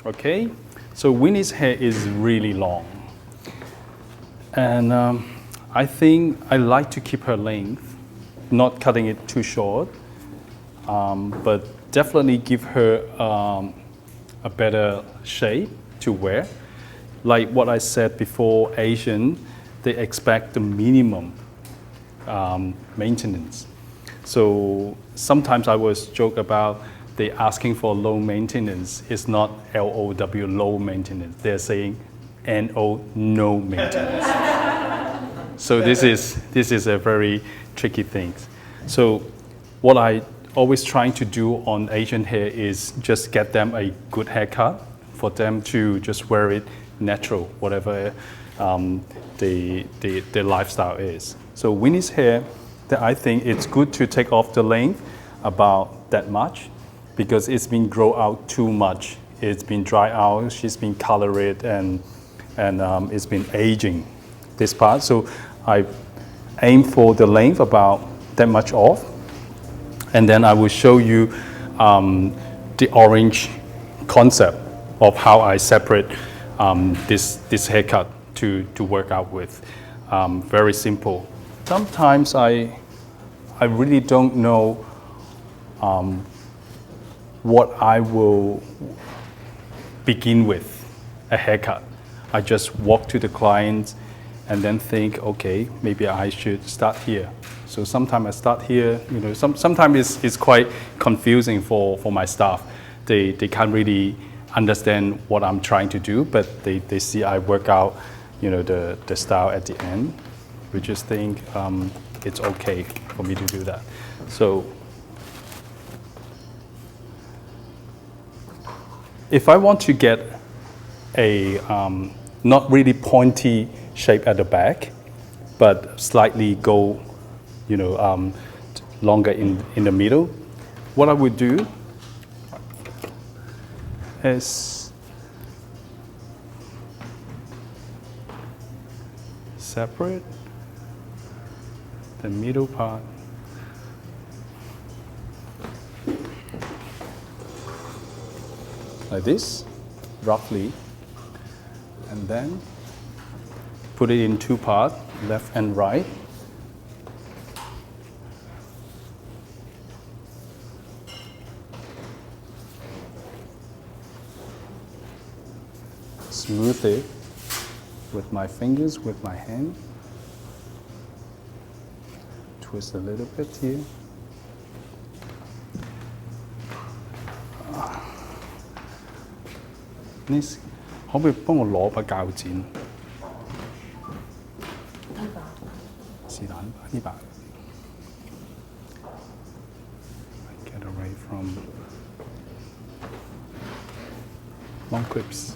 Okay, so Winnie's hair is really long. And I think I like to keep her length, not cutting it too short, but definitely give her a better shape to wear. Like what I said before, Asian, they expect the minimum maintenance. So sometimes I was joke about they asking for low maintenance. It's not LOW, low maintenance. They're saying NO, no maintenance. So this is a very tricky thing. So what I always trying to do on Asian hair is just get them a good haircut for them to just wear it natural, whatever the lifestyle is. So Winnie's hair, I think it's good to take off the length about that much because it's been grow out too much. It's been dry out, she's been colored and it's been aging this part. So I aim for the length about that much off. And then I will show you the orange concept of how I separate this haircut to work out with. Very simple. Sometimes I really don't know what I will begin with a haircut. I just walk to the client and then think, okay, maybe I should start here. So sometimes I start here, sometimes it's quite confusing for my staff. They can't really understand what I'm trying to do, but they see I work out, the style at the end. We just think it's okay for me to do that. So if I want to get a not really pointy shape at the back, but slightly go, longer in the middle, what I would do is separate the middle part like this, roughly, and then put it in two parts, left and right. Smooth it with my fingers, with my hand. Twist a little bit here. Miss, 可唔可以幫我攞把鉸剪？是但呢把。Get away from long clips，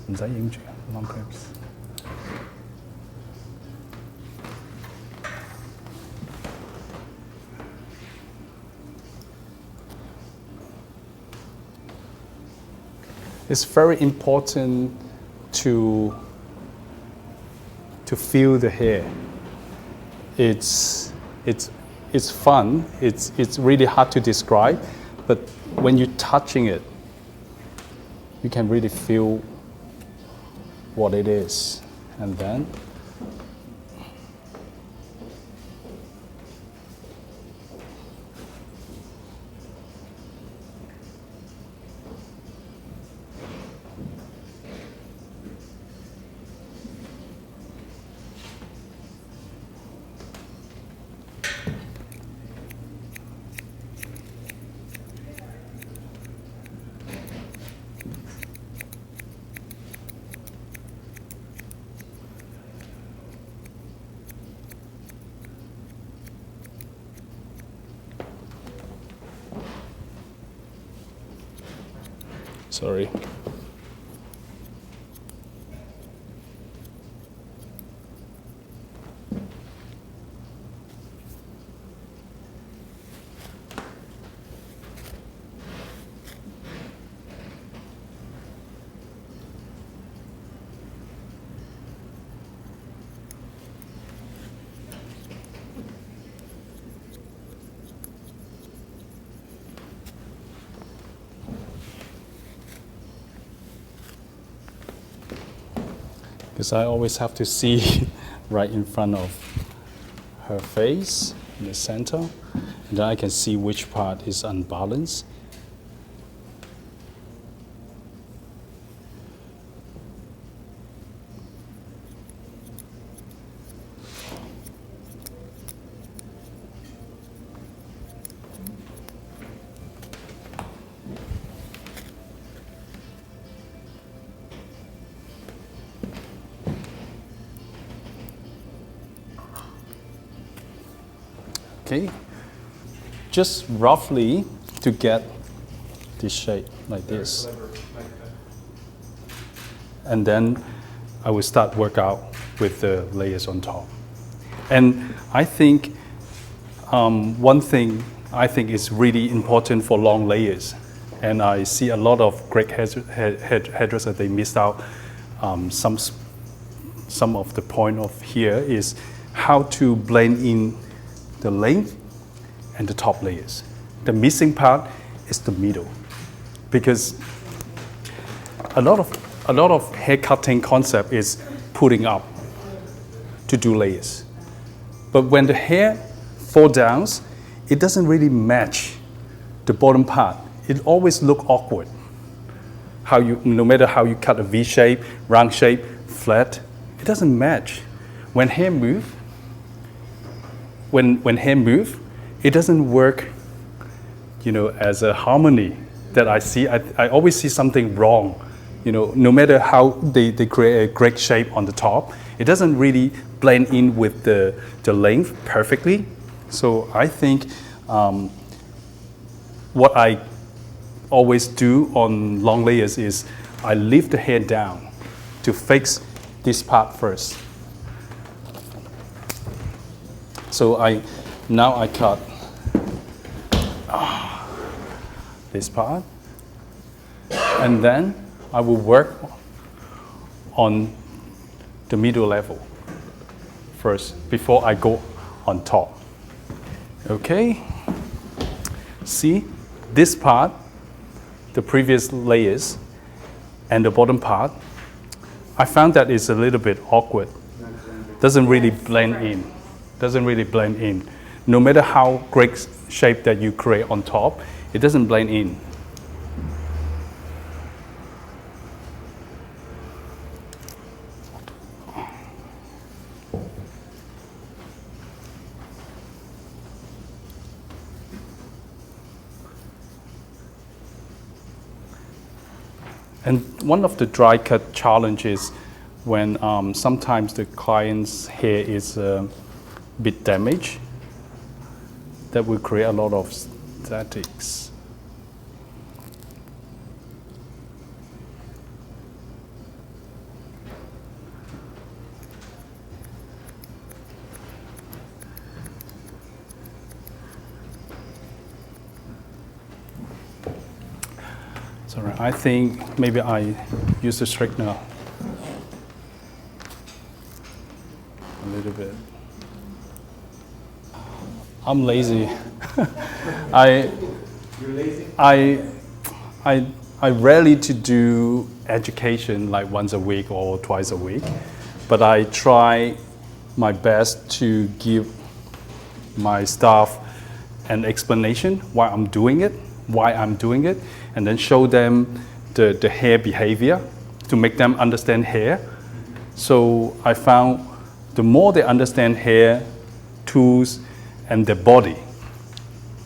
唔使影住 long clips。It's very important to feel the hair. It's fun. It's really hard to describe, but when you're touching it, you can really feel what it is, and then sorry. because I always have to see right in front of her face in the center, and then I can see which part is unbalanced. Okay, just roughly to get this shape like this. And then I will start work out with the layers on top. And I think one thing I think is really important for long layers, and I see a lot of great hairdressers, they missed out some of the point of here is how to blend in the length and the top layers. The missing part is the middle, because a lot of hair cutting concept is putting up to do layers. But when the hair fall down, it doesn't really match the bottom part. It always look awkward. No matter how you cut a V shape, round shape, flat, it doesn't match. When hair move, it doesn't work, as a harmony that I see. I always see something wrong. No matter how they create a great shape on the top, it doesn't really blend in with the length perfectly. So I think what I always do on long layers is I lift the hair down to fix this part first. So now I cut this part, and then I will work on the middle level first before I go on top. Okay? See, this part, the previous layers, and the bottom part, I found that it's a little bit awkward. Doesn't really blend in. No matter how great shape that you create on top, it doesn't blend in. And one of the dry cut challenges when sometimes the client's hair is bit damaged, that will create a lot of statics. Sorry, I think maybe I use the straightener a little bit. I'm lazy. You're lazy? I rarely to do education like once a week or twice a week, but I try my best to give my staff an explanation why I'm doing it, and then show them the hair behavior to make them understand hair. So I found the more they understand hair, tools, and their body,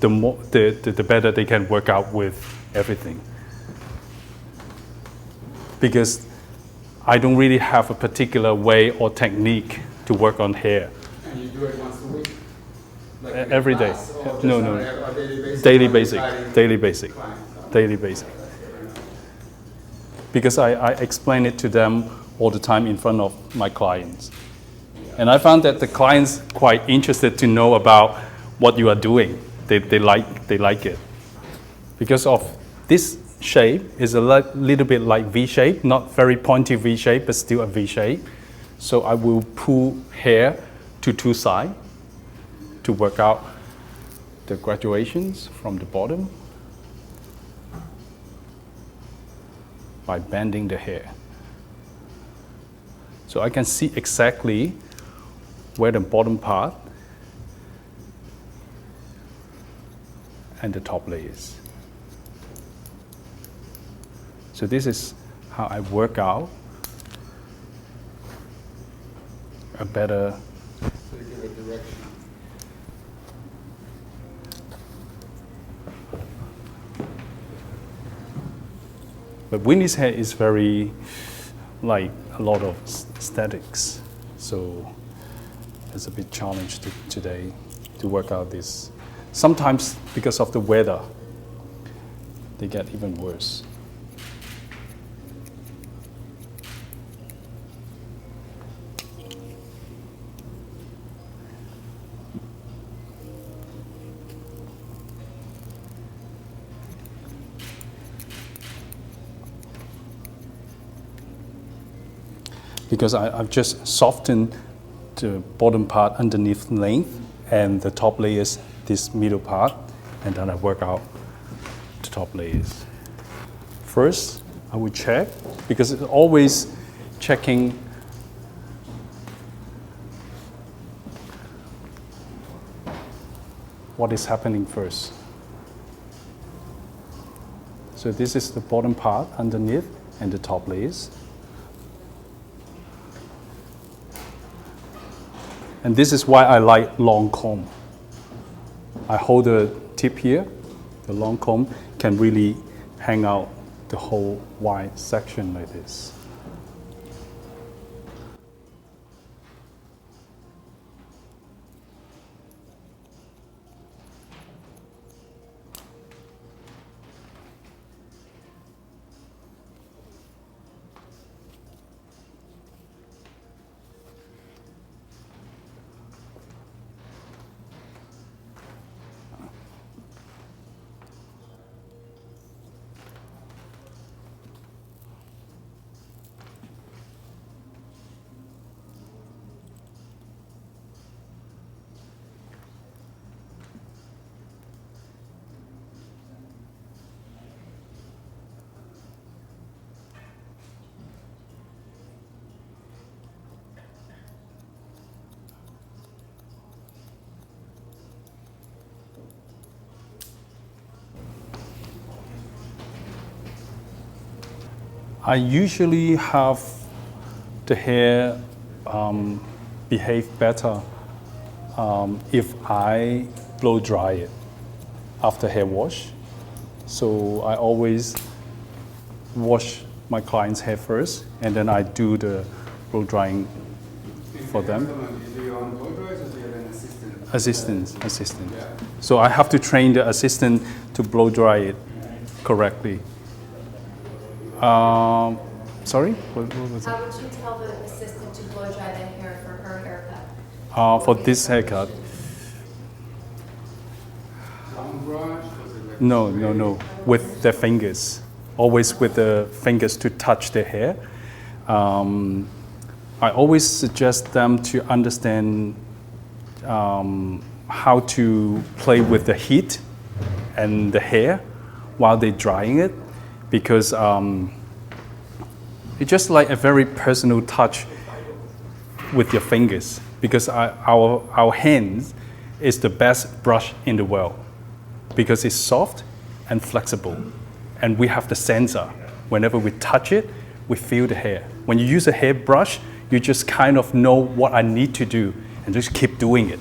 the better they can work out with everything. Because I don't really have a particular way or technique to work on hair. And you do it once a week? Like Every day. No. A daily basis? Daily basic. Because I explain it to them all the time in front of my clients. And I found that the clients quite interested to know about what you are doing. They like it. Because of this shape is a little bit like V shape, not very pointy V shape, but still a V shape. So I will pull hair to two sides to work out the graduations from the bottom by bending the hair. So So I can see exactly where the bottom part and the top layer is. So this is how I work out a better. So you give a direction. But Winnie's hair is very, like, a lot of statics. So it's a bit challenge today to work out this. Sometimes because of the weather, they get even worse. Because I've just softened the bottom part underneath length and the top layers, this middle part, and then I work out the top layers. First, I will check, because it's always checking what is happening first. So this is the bottom part underneath and the top layers. And this is why I like long comb. I hold the tip here. The long comb can really hang out the whole wide section like this. I usually have the hair behave better if I blow dry it after hair wash. So I always wash my client's hair first, and then I do the blow drying for them. Do you do your own blow dries, or do you have an assistant? Assistant. Yeah. So I have to train the assistant to blow dry it correctly. Sorry? What was it? How would you tell the assistant to blow dry the hair for her haircut? For this haircut? Long brush? Was it like No. With the fingers. Always with the fingers to touch the hair. I always suggest them to understand how to play with the heat and the hair while they're drying it, because it's just like a very personal touch with your fingers, because our hands is the best brush in the world, because it's soft and flexible, and we have the sensor. Whenever we touch it, we feel the hair. When you use a hairbrush, you just kind of know what I need to do and just keep doing it.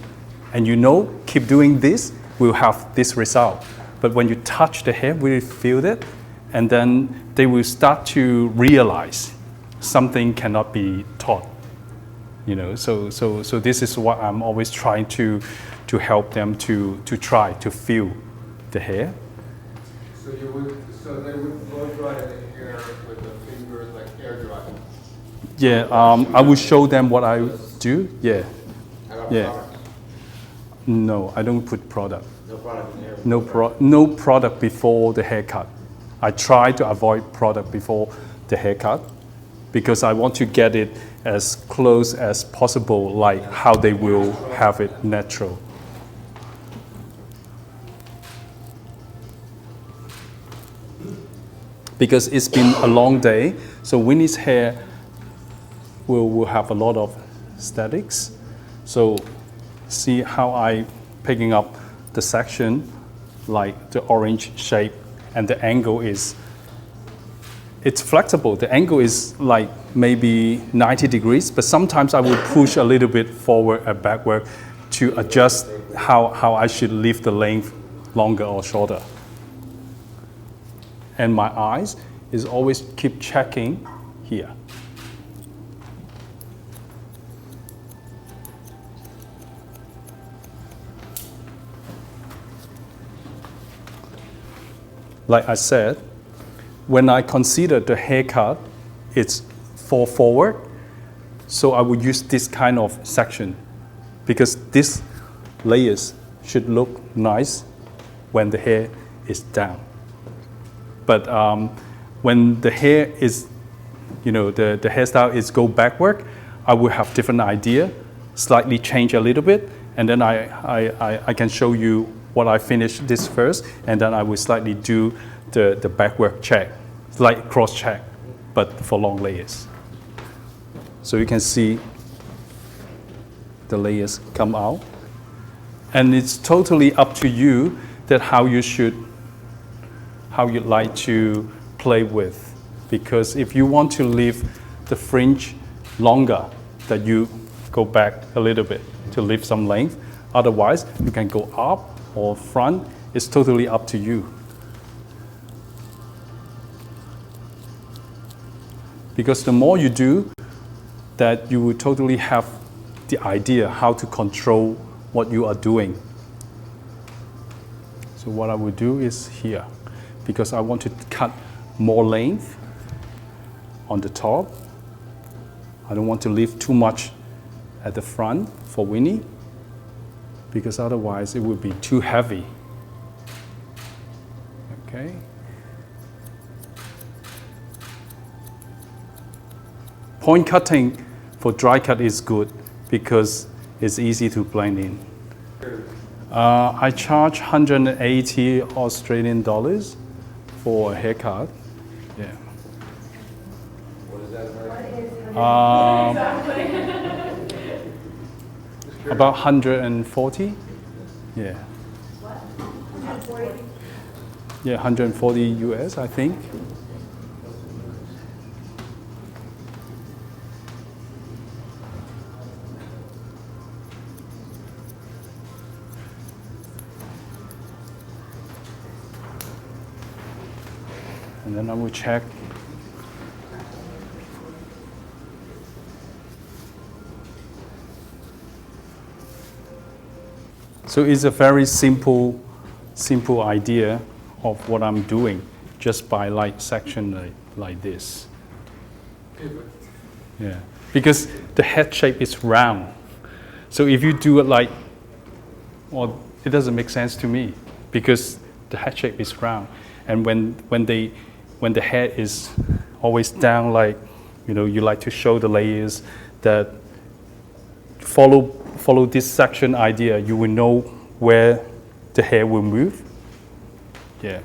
And you know, keep doing this, we'll have this result. But when you touch the hair, we feel it, and then they will start to realize something cannot be taught. You know, so this is what I'm always trying to help them to try to feel the hair. So they would blow dry the hair with the fingers, like hair dry. Yeah, I will show them what I do. Yeah, yeah. No, I don't put product. No product in hair. No product before the haircut. I try to avoid product before the haircut because I want to get it as close as possible, like how they will have it natural. Because it's been a long day, so Winnie's hair will have a lot of statics. So see how I picking up the section, like the orange shape, and the angle it's flexible. The angle is like maybe 90 degrees, but sometimes I will push a little bit forward and backward to adjust how I should leave the length longer or shorter. And my eyes is always keep checking here. Like I said, when I consider the haircut, it's fall forward, so I would use this kind of section because these layers should look nice when the hair is down. But when the hair is, the hairstyle is go backward, I will have different idea, slightly change a little bit, and then I can show you what I finish this first, and then I will slightly do the backward check, like cross check, but for long layers. So you can see the layers come out. And it's totally up to you that how you'd like to play with. Because if you want to leave the fringe longer, that you go back a little bit to leave some length. Otherwise, you can go up or front. It's totally up to you. Because the more you do, that you will totally have the idea how to control what you are doing. So what I will do is here, because I want to cut more length on the top. I don't want to leave too much at the front for Winnie, because otherwise it will be too heavy. Okay. Point cutting for dry cut is good because it's easy to blend in. I charge 180 Australian dollars for a haircut. Yeah. What is that? About 140. Yeah. What? 140? Yeah, 140 US, I think. And then I will check. So it's a very simple idea of what I'm doing, just by like section like this. Yeah, because the head shape is round. So if you do it like, well, it doesn't make sense to me because the head shape is round, and when the head is always down, like you like to show the layers that follow this section idea, you will know where the hair will move. Yeah.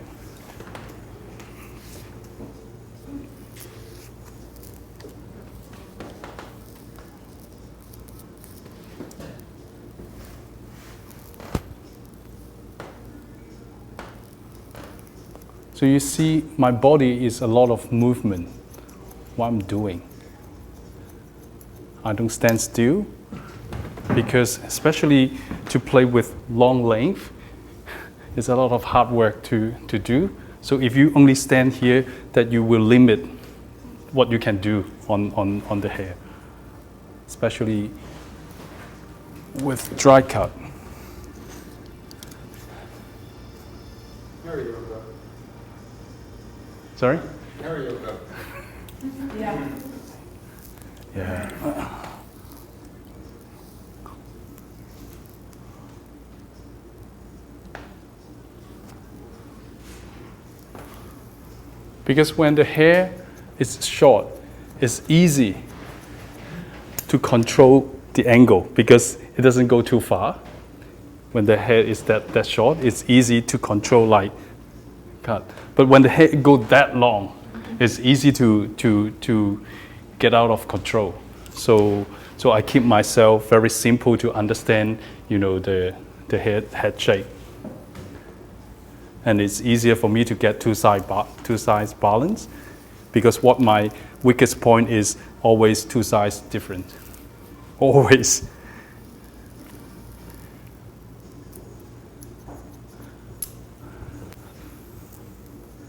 So you see my body is a lot of movement, what I'm doing. I don't stand still because especially to play with long length, it's a lot of hard work to do. So if you only stand here, that you will limit what you can do on the hair, especially with dry cut. Harry yoga. Sorry? Harry yoga. Yeah. Yeah. Because when the hair is short, it's easy to control the angle because it doesn't go too far. When the hair is that short, it's easy to control like cut. But when the hair goes that long, it's easy to get out of control. So I keep myself very simple to understand, the head shape. And it's easier for me to get two sides balance, because what my weakest point is always two sides different. Always.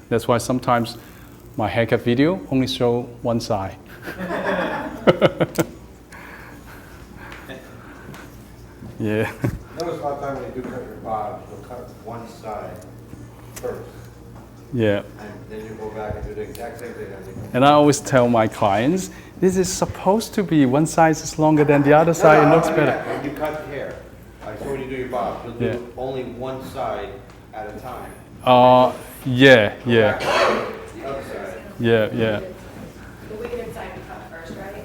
That's why sometimes my haircut video only show one side. Yeah. Notice a lot of times when you do cut your bob, you'll cut one side first, Yeah. and then you go back and do the exact same thing. And I always tell my clients, this is supposed to be one side is longer than the other side, it looks better. When you cut hair, like so when you do your bob, you'll do only one side at a time. Yeah. The other side. Yeah. The weakened side you cut first, right?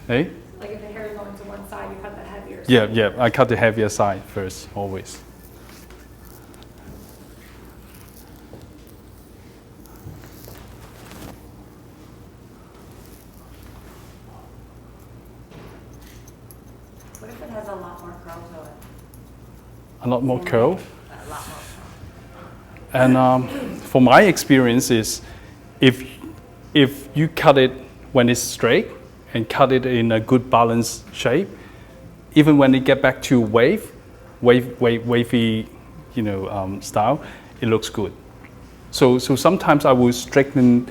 Hey? Like if the hair is going to one side, you cut the heavier side. Yeah. I cut the heavier side first, always. What if it has a lot more curl to it? A lot more curl. A lot more. And for my experience is, if you cut it when it's straight and cut it in a good balanced shape, even when it get back to wavy, style, it looks good. So sometimes I will straighten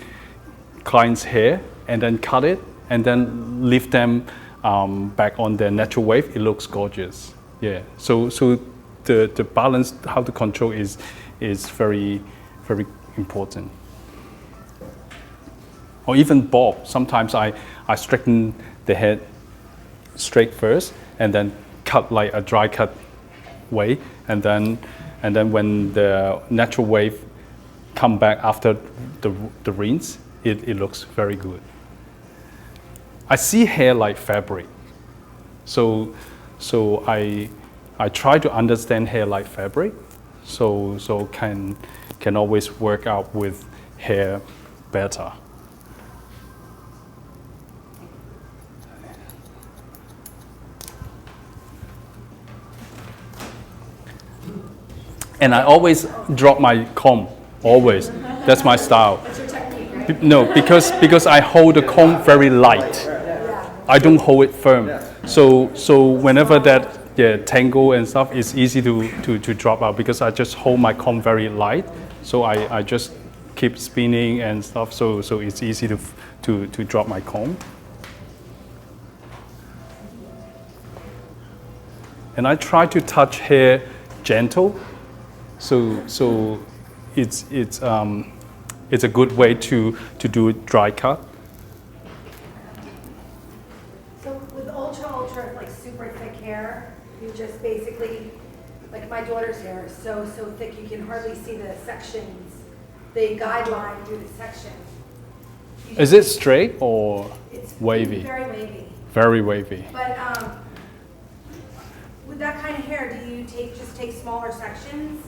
clients' hair and then cut it and then leave them back on their natural wave. It looks gorgeous. Yeah. So the balance, how to control is very, very important. Or even bob. Sometimes I straighten the head straight first and then cut like a dry cut way, and then when the natural wave come back after the rinse, it looks very good. I see hair like fabric, so I try to understand hair like fabric, so can always work out with hair better. And I always drop my comb, always. That's my style. That's your technique, right? No, because I hold the comb very light. I don't hold it firm. So whenever that tangle and stuff, it's easy to drop out because I just hold my comb very light. So I just keep spinning and stuff. So it's easy to drop my comb. And I try to touch hair gentle. So it's a good way to do a dry cut. So with ultra, like super thick hair, you just basically, like my daughter's hair is so thick you can hardly see the sections, the guideline through the section. Is it straight or It's wavy? very wavy. Very wavy. But with that kind of hair, do you just take smaller sections?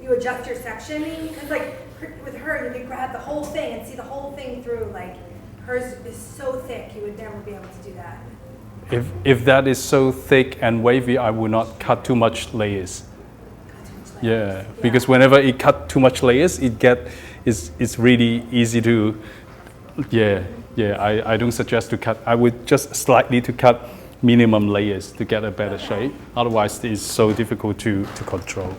You adjust your sectioning? Because like with her, you could grab the whole thing and see the whole thing through. Like hers is so thick, you would never be able to do that. If that is so thick and wavy, I will not cut too much layers. Cut too much Yeah, layers. because whenever it cut too much layers, it's really easy to. I don't suggest to cut. I would just slightly to cut minimum layers to get a better shape. Otherwise, it's so difficult to control.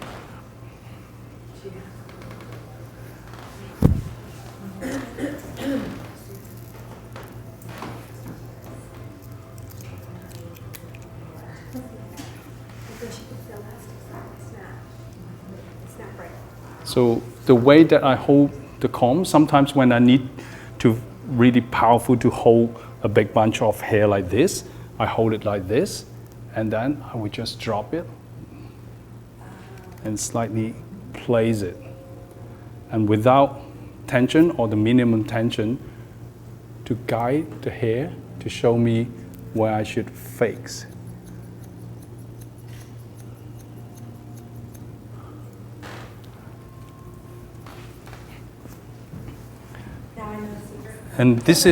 So the way that I hold the comb, sometimes when I need to really powerful to hold a big bunch of hair like this, I hold it like this, and then I would just drop it and slightly place it. And without tension or the minimum tension, to guide the hair to show me where I should fix. Now I know the secret. And this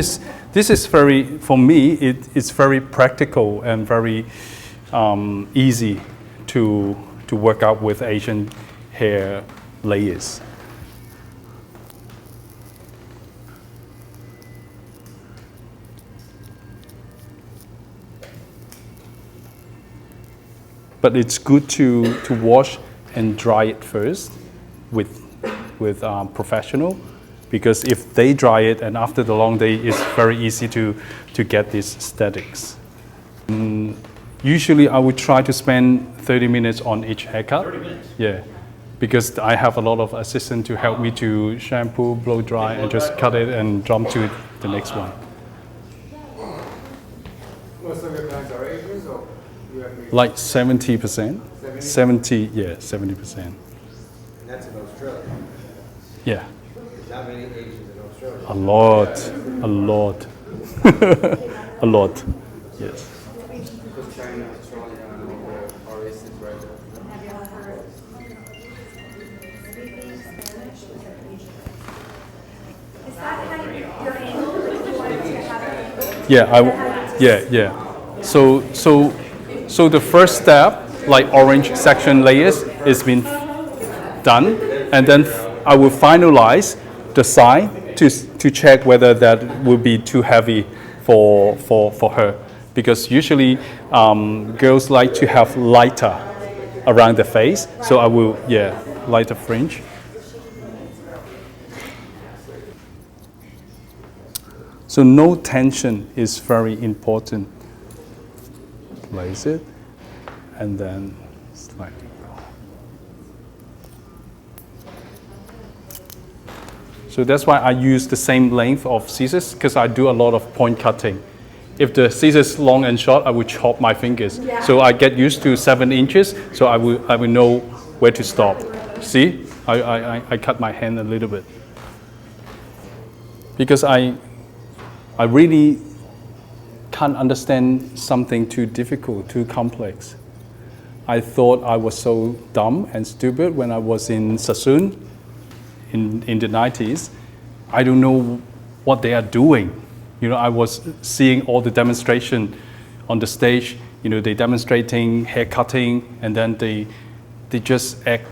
This is for me, it's very practical and very easy to work out with Asian hair layers. But it's good to wash and dry it first with professional, because if they dry it and after the long day, it's very easy to get these statics. Usually I would try to spend 30 minutes on each haircut. 30 minutes? Yeah, because I have a lot of assistants to help me to shampoo, blow dry, and just cut it and jump to the next one. Most of your clients are Asians, or you have mixed? Like 70%. 70, yeah, 70%. And that's in Australia. Yeah, There's not many Asians in Australia. a lot, a lot, yes. Because China, Australia, and all the Far East is right there. Have you ever heard speaking Spanish? Is that how your angle, like you want to have an angle? Yeah, So the first step, like orange section layers, is been done, and then I will finalize the side to check whether that will be too heavy for her, because usually girls like to have lighter around the face, so I will lighter fringe. So no tension is very important. Place it, and then slightly go. So that's why I use the same length of scissors, because I do a lot of point cutting. If the scissors long and short, I will chop my fingers. Yeah. So I get used to 7 inches, so I will know where to stop. See, I cut my hand a little bit, because I really can't understand something too difficult, too complex. I thought I was so dumb and stupid when I was in Sassoon in the 90s. I don't know what they are doing. You know, I was seeing all the demonstration on the stage. You know, they demonstrating hair cutting, and then they just act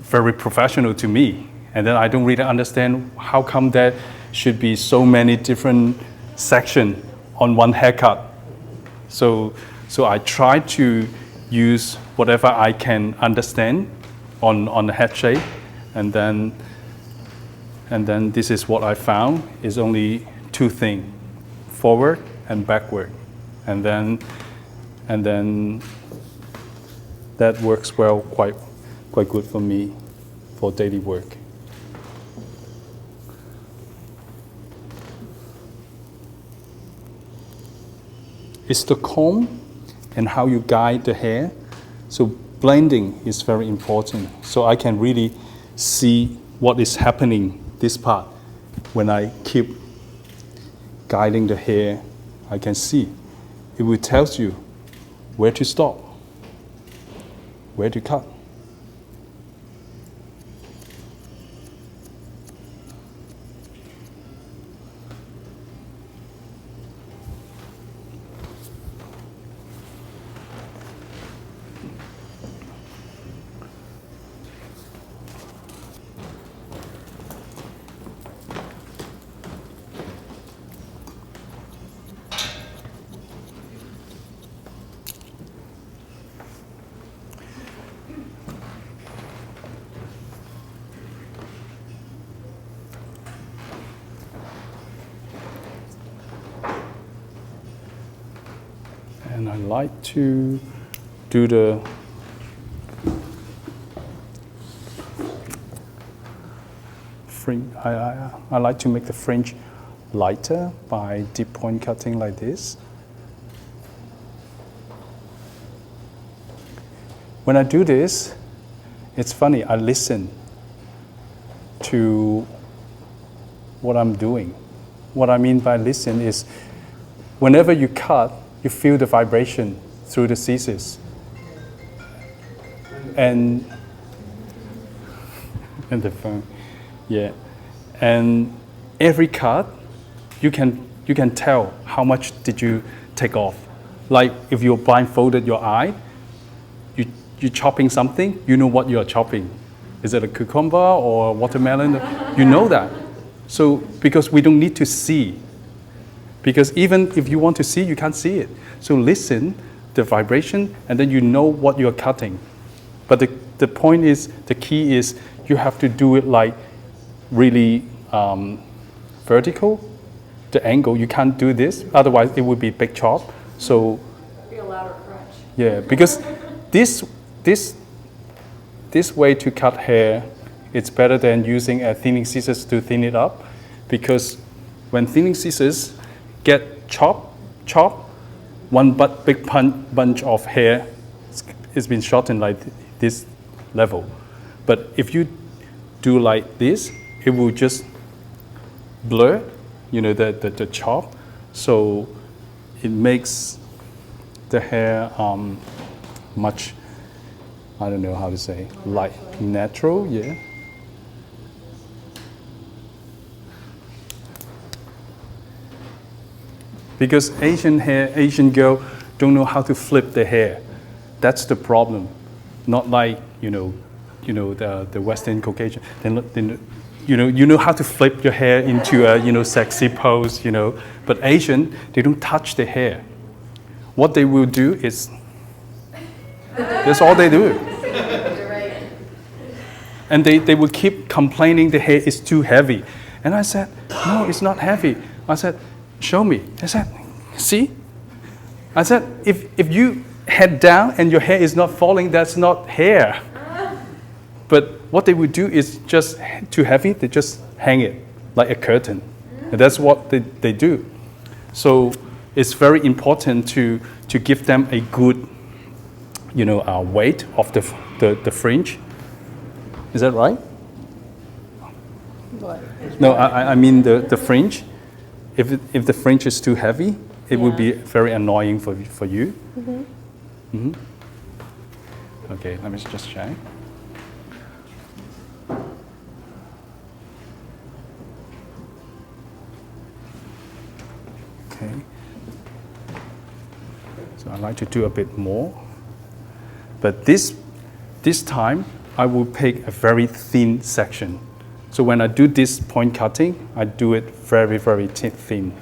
very professional to me. And then I don't really understand how come there should be so many different sections on one haircut. So I try to use whatever I can understand on the head shape, and then this is what I found is only 2 things, forward and backward, and then that works well, quite good for me for daily work. It's the comb and how you guide the hair. So blending is very important. So I can really see what is happening this part. When I keep guiding the hair, I can see. It will tell you where to stop, where to cut. And I like to do the fringe. I like to make the fringe lighter by deep point cutting like this. When I do this, it's funny, I listen to what I'm doing. What I mean by listen is whenever you cut, you feel the vibration through the scissors. And the phone, yeah. And every cut, you can you can tell how much did you take off. Like if you blindfolded your eye, you're chopping something, you know what you're chopping. Is it a cucumber or watermelon? You know that. So because we don't need to see. Because even if you want to see, you can't see it. So listen, the vibration, and then you know what you're cutting. But the point is, the key is you have to do it like really vertical, the angle. You can't do this, otherwise it would be big chop. So Be a louder crunch. yeah, because this way to cut hair, it's better than using a thinning scissors to thin it up, because when thinning scissors get chop, one big bunch of hair is been shortened like this level. But if you do like this, it will just blur, the chop. So it makes the hair much, I don't know how to say, like natural, yeah. Because Asian girl don't know how to flip the hair. That's the problem. Not like the Western Caucasian. You know how to flip your hair into a sexy pose. But Asian, they don't touch the hair. What they will do is that's all they do. You're right. And they will keep complaining the hair is too heavy. And I said, no, it's not heavy. I said, show me. I said, see? I said, if you head down and your hair is not falling, that's not hair. But what they would do is just too heavy, they just hang it like a curtain. And that's what they do. So it's very important to give them a good weight of the fringe. Is that right? What? No, I mean the fringe. If the fringe is too heavy, it would be very annoying for you. Mm-hmm. Okay, let me just check. Okay. So I like to do a bit more. But this time, I will pick a very thin section. So when I do this point cutting, I do it very, very thin.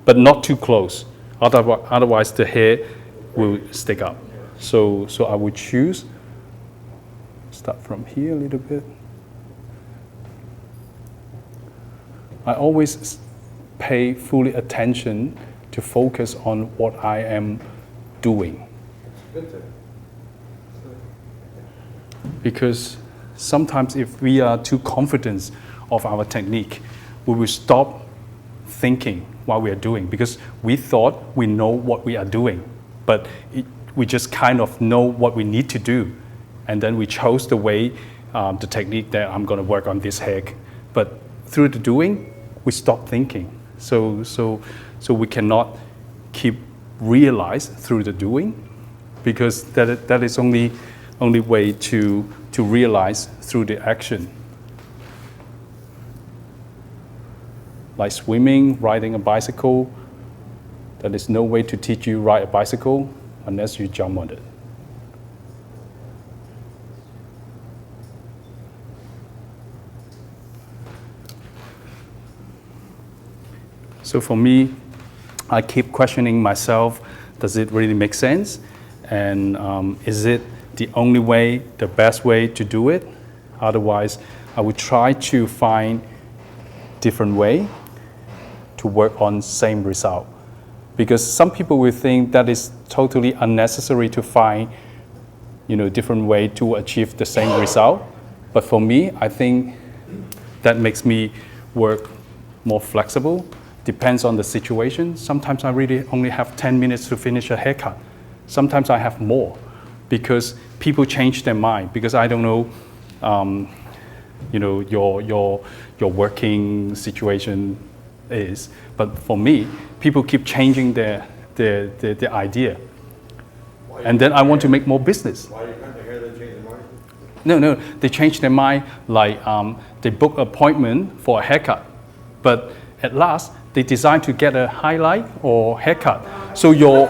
But not too close. Otherwise the hair will stick up. So I will choose, start from here a little bit. I always pay fully attention to focus on what I am doing. Because sometimes if we are too confident of our technique, we will stop thinking what we are doing, because we thought we know what we are doing, but we just kind of know what we need to do. And then we chose the way, the technique that I'm going to work on this hair. But through the doing, we stop thinking. So we cannot keep realize through the doing, because that is only way to realize through the action. Like swimming, riding a bicycle, there is no way to teach you ride a bicycle unless you jump on it. So for me, I keep questioning myself, does it really make sense? And is it the only way, the best way to do it? Otherwise, I would try to find different way to work on same result. Because some people will think that is totally unnecessary to find, different way to achieve the same result. But for me, I think that makes me work more flexible. Depends on the situation. Sometimes I really only have 10 minutes to finish a haircut. Sometimes I have more, because people change their mind. Because I don't know, your working situation is. But for me, people keep changing their idea. And then I want to make more business. Why do you cut the hair then change their mind? No, they change their mind, like they book an appointment for a haircut. But at last, they decide to get a highlight or haircut. So your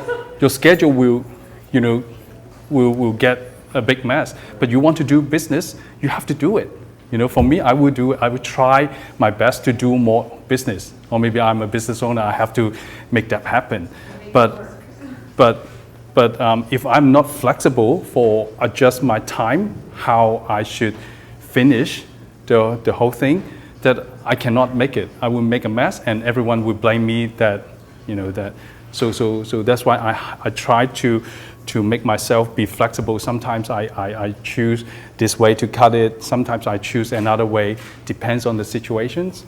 schedule will, will get a big mess. But you want to do business, you have to do it. For me, I would try my best to do more business. Or maybe I'm a business owner, I have to make that happen. But if I'm not flexible for adjust my time, how I should finish the whole thing, that I cannot make it. I will make a mess, and everyone will blame me that. So that's why I try to make myself be flexible. Sometimes I choose this way to cut it. Sometimes I choose another way. Depends on the situations.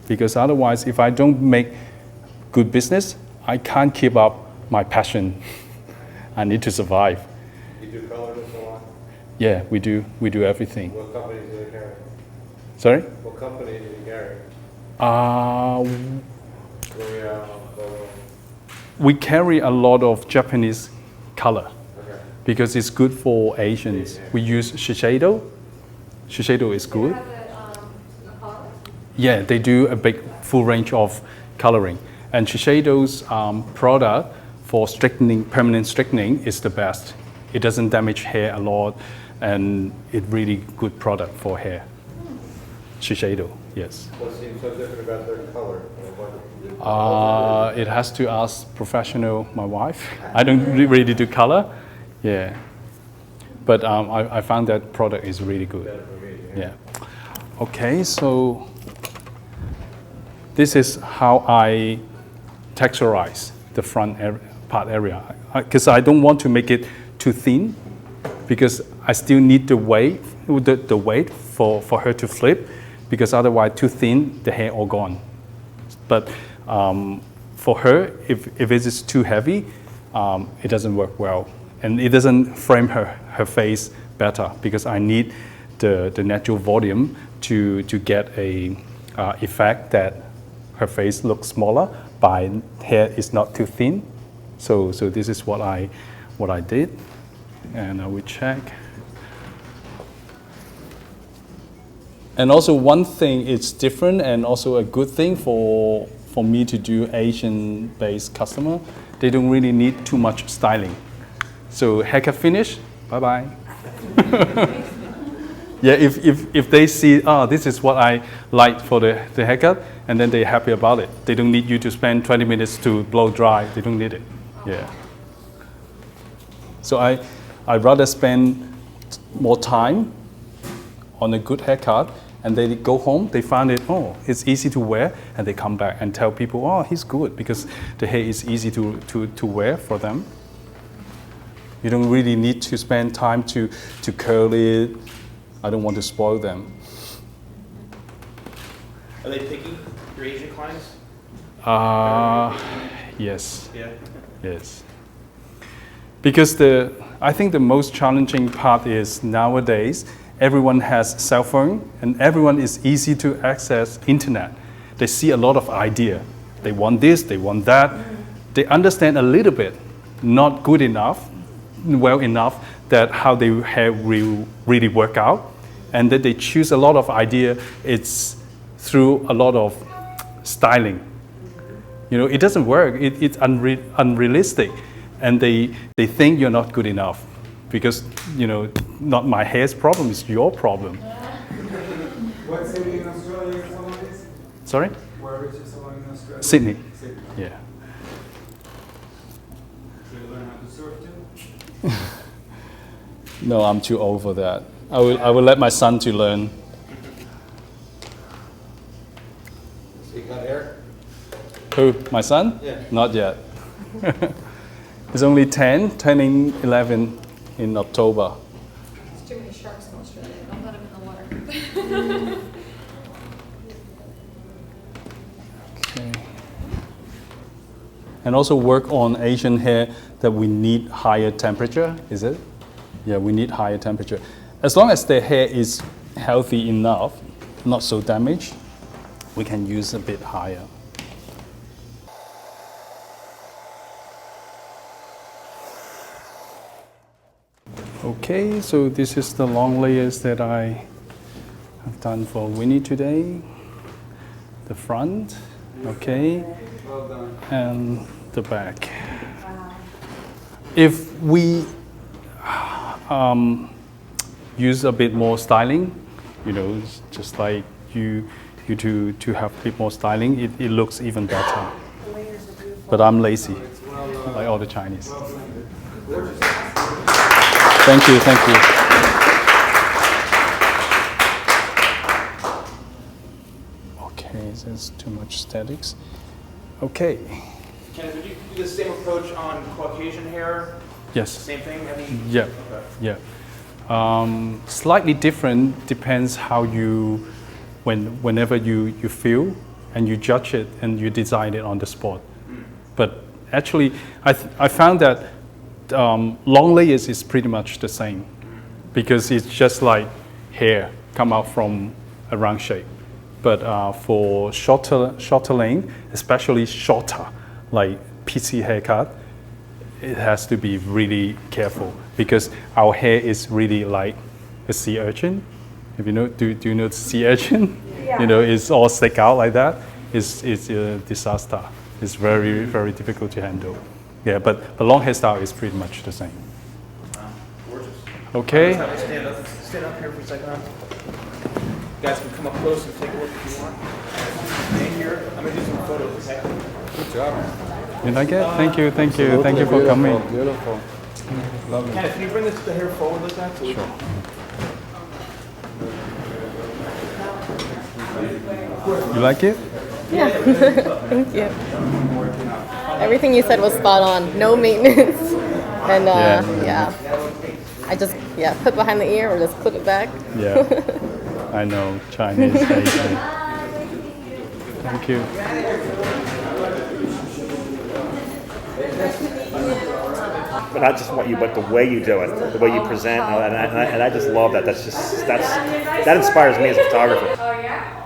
Because otherwise, if I don't make good business, I can't keep up my passion. I need to survive. You do color in the salon? Yeah, we do everything. What company do you carry? Sorry? What company do you carry? We carry a lot of Japanese color Okay. because it's good for Asians. We use Shiseido. Shiseido is good. Yeah, they do a big full range of coloring. And Shiseido's product for straightening, permanent straightening is the best. It doesn't damage hair a lot, and it's really good product for hair. Shiseido, yes. What seems so different about their color? It has to ask professional, my wife. I don't really do color, yeah. But I found that product is really good. Yeah. Okay, so this is how I texturize the front part area, because I don't want to make it too thin, because I still need the weight for her to flip, because otherwise too thin, the hair all gone. But for her, if it is too heavy, it doesn't work well, and it doesn't frame her face better, because I need the natural volume to get a effect that her face looks smaller, but hair is not too thin. So this is what I did, and I will check. And also one thing, it's different and also a good thing for me to do Asian-based customer. They don't really need too much styling. So haircut finish, bye-bye. Yeah, if they see, this is what I like for the haircut, and then they're happy about it. They don't need you to spend 20 minutes to blow dry. They don't need it. Yeah. So I'd rather spend more time on a good haircut, and they go home, they find it, it's easy to wear, and they come back and tell people, he's good, because the hair is easy to wear for them. You don't really need to spend time to curl it. I don't want to spoil them. Are they picky, your Asian clients? Yes. Yeah. Yes. Because I think the most challenging part is nowadays, everyone has cell phone, and everyone is easy to access internet. They see a lot of idea. They want this, they want that. They understand a little bit, not good enough, well enough that how their hair will really work out. And then they choose a lot of idea. It's through a lot of styling. It doesn't work. It's unrealistic. And they think you're not good enough. Because, not my hair's problem, it's your problem. What city in Australia your salon is? Sorry? Where is your salon in Australia? Sydney. Sydney. Yeah. Do you learn how to surf too? No, I'm too old for that. I will let my son to learn. So you got hair? Who? My son? Yeah. Not yet. He's only 10, turning 11 in October. There's too many sharks in Australia. Don't let them in the water. Okay. And also work on Asian hair that we need higher temperature, is it? Yeah, we need higher temperature. As long as the hair is healthy enough, not so damaged, we can use a bit higher. Okay, so this is the long layers that I I've done for Winnie today. The front, okay, Well done. and the back. If we use a bit more styling, it's just like you to have a bit more styling, it looks even better. But I'm lazy, like all the Chinese. Thank you, thank you. Okay, there's too much statics. Okay, Kenneth, would you do the same approach on Caucasian hair? yes. Same thing? Yeah, yeah. Slightly different, depends how you, whenever you feel and you judge it and you design it on the spot. But actually, I found that long layers is pretty much the same because it's just like hair come out from a round shape. But for shorter length, especially shorter, like PC haircut, it has to be really careful because our hair is really like a sea urchin. If you know, do you know the sea urchin? Yeah. It's all stick out like that. It's a disaster. It's very, very difficult to handle. Yeah, but the long hairstyle is pretty much the same. Gorgeous. Okay. Stand up here for a second. You guys can come up close and take a look if you want. Stay here. I'm going to do some photos, okay? Good job. You like it? Thank you, thank you, thank you for coming. Beautiful. Lovely. Kenneth, can you bring the hair forward like that? So Sure. You like it? Yeah, thank you. Everything you said was spot on. No maintenance, and yeah. I just put behind the ear or just clip it back. Yeah. I know, Chinese, Asian. Thank you. But not just what you, but the way you do it, the way you present, and I just love that. That inspires me as a photographer. Oh, yeah?